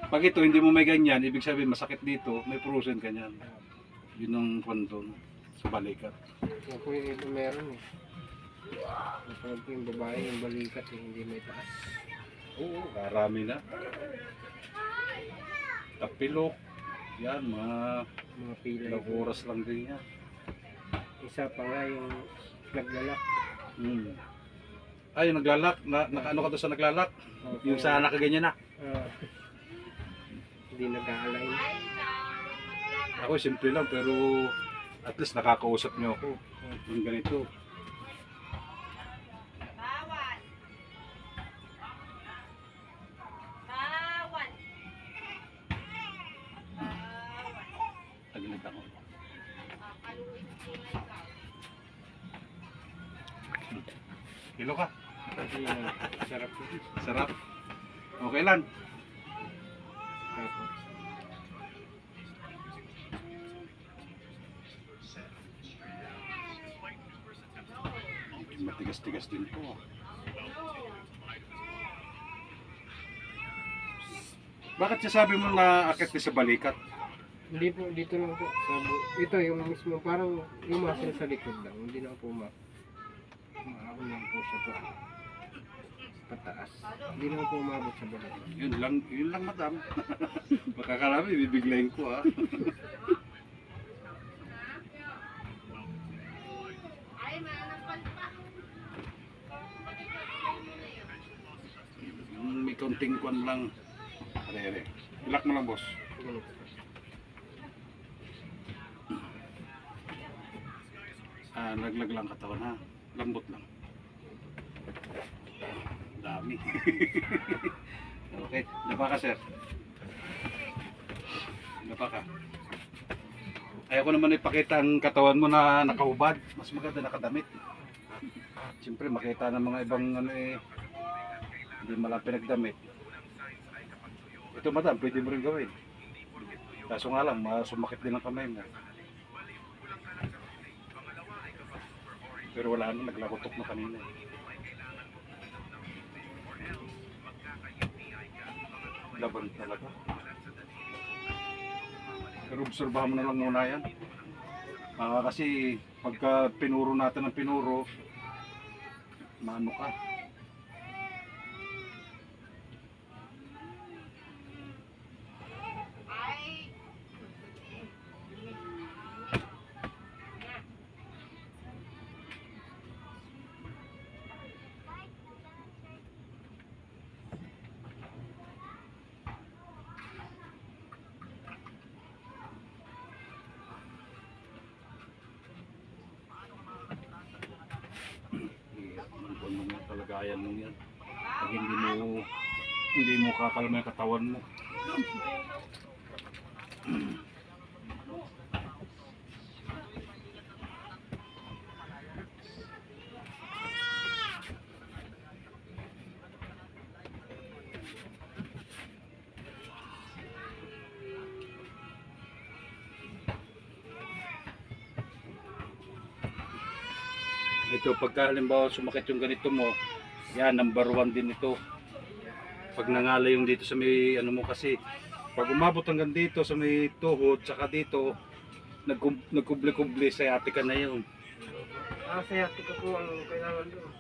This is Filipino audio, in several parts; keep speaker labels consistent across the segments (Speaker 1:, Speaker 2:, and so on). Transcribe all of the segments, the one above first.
Speaker 1: Pag ito hindi mo may ganyan, ibig sabihin masakit dito, may frozen ka niyan. Yun ang kwanton sa balikat.
Speaker 2: Yan po yung iba meron eh. Kapag po yung babae yung balikat eh, hindi may taas.
Speaker 1: Oo, marami na. Tapilok. Yan,
Speaker 2: Mga pilay.
Speaker 1: ilang oras lang din yan.
Speaker 2: Isa pa nga yung naglalak.
Speaker 1: Ay, yung naglalak. Nakaano ka doon sa naglalak? Yung sa nakaganyan na.
Speaker 2: Hindi nag-aalay.
Speaker 1: Ako, simple lang, pero at least nakakausap niyo ako. Yung ganito. Tagilid ako. Kilo ka?
Speaker 2: Kasi yan, sarap po.
Speaker 1: Sarap. Okay lang.
Speaker 2: Tapos,
Speaker 1: Matigas-tigas din po. Bakit sasabi mo na akit ka sa balikat?
Speaker 2: hindi po, dito lang po. Ito yung mismo, parang yung muscle sa likod lang. Hindi na po maahon lang po siya po. Pataas. Hindi na po umabot sa balik.
Speaker 1: Yun lang madam. Makakarami, bibiglayin ko ha. Yung may konting kwan lang. Are. Ilak mo lang boss.
Speaker 2: Ganun.
Speaker 1: Laglag lang katawan ha. Lambot lang. Dami. Okay. Dapa ka sir. Dapa ka. Ayaw ko naman ipakita ang katawan mo na nakahubad. Mas maganda nakadamit. Siyempre makita ng mga ibang ano hindi malang pinagdamit. Ito madam, pwede mo rin gawin. Kaso nga lang, sumakit din ang kamay mo. Pero wala na, naglakotok na kanina. Laban talaga. Pero obserbahan mo na lang muna yan. Kasi pagka pinuro natin ng pinuro, maano ka. Ano mo kalagayan mo yan. Pag hindi mo kakalma yung katawan mo. Ito, pagka halimbawa sumakit yung ganito mo, yan, number 1 din ito. Pag nangalay yung dito sa may, ano mo kasi, pag umabot hanggang dito sa may tuhod, saka dito, nagkubli-kubli, sciatica na yun.
Speaker 2: Sciatica po ang kailangan doon.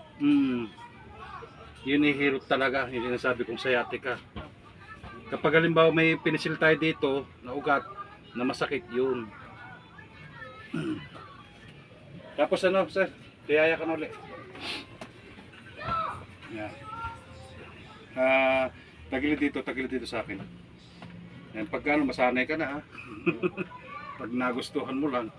Speaker 1: Yun ihirot talaga, yung sinasabi kong sciatica. Kapag halimbawa may pinisil tayo dito, na ugat, na masakit yun. Tapos ano, sir? Tiyaya ka na ulit. Yan. Tagilid dito sa akin. Yan, pagka ano, masanay ka na ha. Pag nagustuhan mo lang.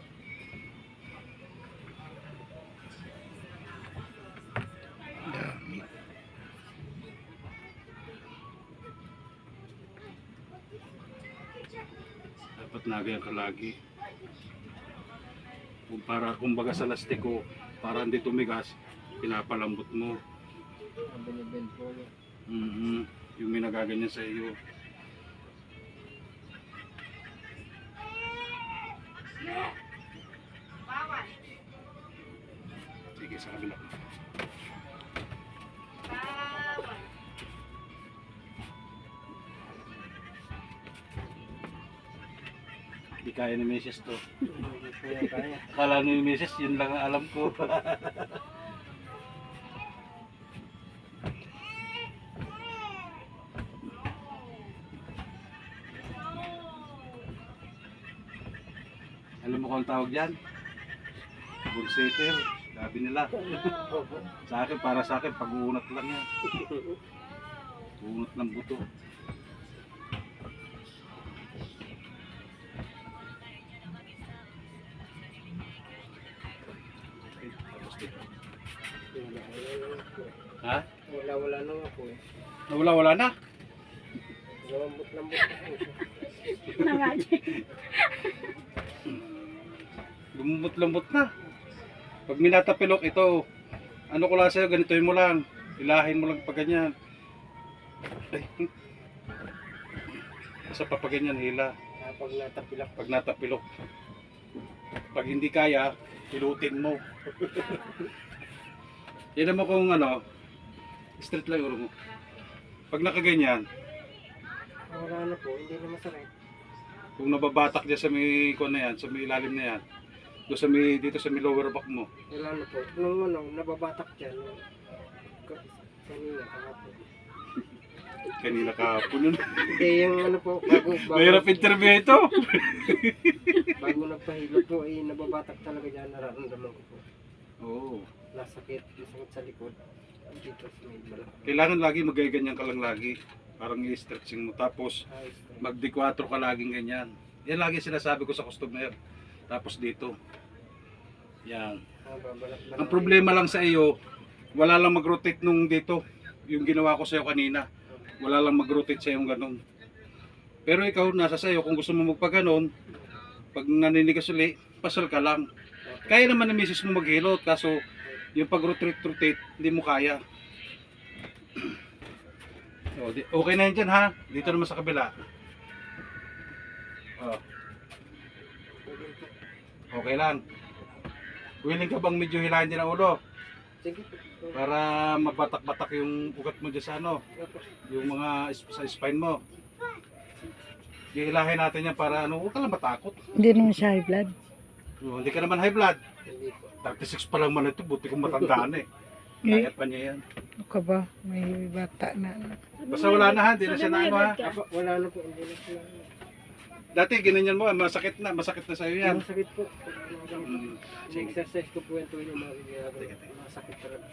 Speaker 1: Dapat nagayan ka lagi. Kumbaga sa lastiko, para hindi tumigas, pinapalambot mo.
Speaker 2: Binibend po.
Speaker 1: Yung may nagaganyan sa iyo. Sige, sa kabila. kaya ni Mrs. to.
Speaker 2: Hindi po yan kaya.
Speaker 1: Kala ni Mrs. yun lang ang alam ko. Alam mo kung ang tawag dyan? Bullsetter. Sabi nila.
Speaker 2: Opo.
Speaker 1: Para sa akin, pag-uunat lang yan. Uunat ng buto. Okay, tapos dito. Ha?
Speaker 2: Wala na nga po eh.
Speaker 1: Nawala-wala na?
Speaker 2: Lambot-lambot na po siya.
Speaker 1: Lumot-lumot na. Pag minatapilok ito, ano ko lang sa'yo, ganitoin mo lang. Ilahin mo lang pag ganyan. Ay. Sa papaganyan, hila.
Speaker 2: Pag natapilak.
Speaker 1: Pag natapilok. Pag hindi kaya, hilutin mo. Yan naman kung ano, straight lang ulo mo. Pag nakaganyan,
Speaker 2: Wala na po, hindi na masakit.
Speaker 1: kung nababatak dyan sa may kuwan na yan, sa may ilalim na yan, doon sa may, dito sa may lower back mo,
Speaker 2: Wala na po. Nung ano, nababatak dyan. Kanina, kahapon.
Speaker 1: kanina kahapon nun.
Speaker 2: Hindi, yung ano po, bago
Speaker 1: Mahirap interview ito.
Speaker 2: nagpahilot po, eh, nababatak talaga dyan, nararamdaman ko po.
Speaker 1: Oo.
Speaker 2: Nasakit sa likod. Dito sa may balak.
Speaker 1: Kailangan lagi magaganyan ka lang lagi. Parang i-stretching mo. Tapos
Speaker 2: Ayos na.
Speaker 1: magdi-4 ka laging ganyan. Yan lagi sinasabi ko sa customer. Tapos dito. Yan.
Speaker 2: Babalak-balak.
Speaker 1: Ang problema lang sa iyo, wala lang mag-rotate nung dito. Yung ginawa ko sa iyo kanina. Wala lang mag-rotate sa yung ganun. Pero ikaw, nasa sa iyo. Kung gusto mo magpaganon, pag naninigas uli, pasal ka lang. Kaya naman ng misis mo maghilot. Kaso, yung pag-rotate, hindi mo kaya. Okay na yan dyan ha. Dito naman sa kabila. Oh. Okay lang. Willing ka bang medyo hilahin din ang ulo?
Speaker 2: Sige po.
Speaker 1: Para mabatak-batak yung ugat mo dyan sa ano, yung mga sa spine mo. Hihilahin natin yan para ano, huwag ka lang matakot.
Speaker 3: Hindi naman siya high blood.
Speaker 1: Hindi ka naman high blood.
Speaker 2: Hindi po.
Speaker 1: 36 pa lang man ito, buti kong matandaan eh. Kaya pa niya yan.
Speaker 3: Ano ka ba? May bata na.
Speaker 1: Basta wala na ha, hindi na siya na ano ha.
Speaker 2: Wala na po, hindi na sila.
Speaker 1: Dati ginanyan mo, masakit na sa'yo yan.
Speaker 2: Masakit po.
Speaker 1: Mm, sige.
Speaker 2: Exercise ko po yan tuwing yung mga ginagawa. Masakit talaga.